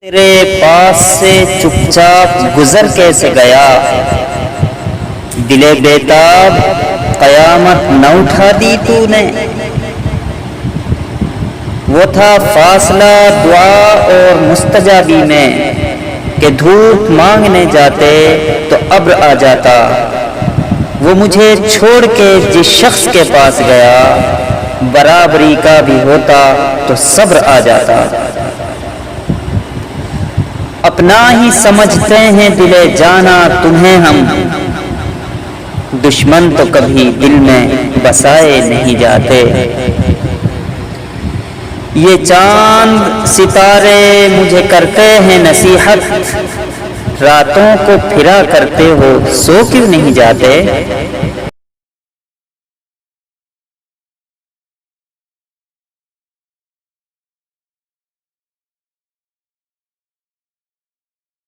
तेरे पास से चुपचाप गुजर कैसे गया, दिले बेताब कयामत न उठा दी तूने। वो था फासला दुआ और मुस्तजाबी में कि धूप मांगने जाते तो अब्र आ जाता। वो मुझे छोड़ के जिस शख्स के पास गया, बराबरी का भी होता तो सब्र आ जाता। अपना ही समझते हैं दिले जाना तुम्हें हम, दुश्मन तो कभी दिल में बसाए नहीं जाते। ये चांद सितारे मुझे करते हैं नसीहत, रातों को फिरा करते हो सो क्यों नहीं जाते।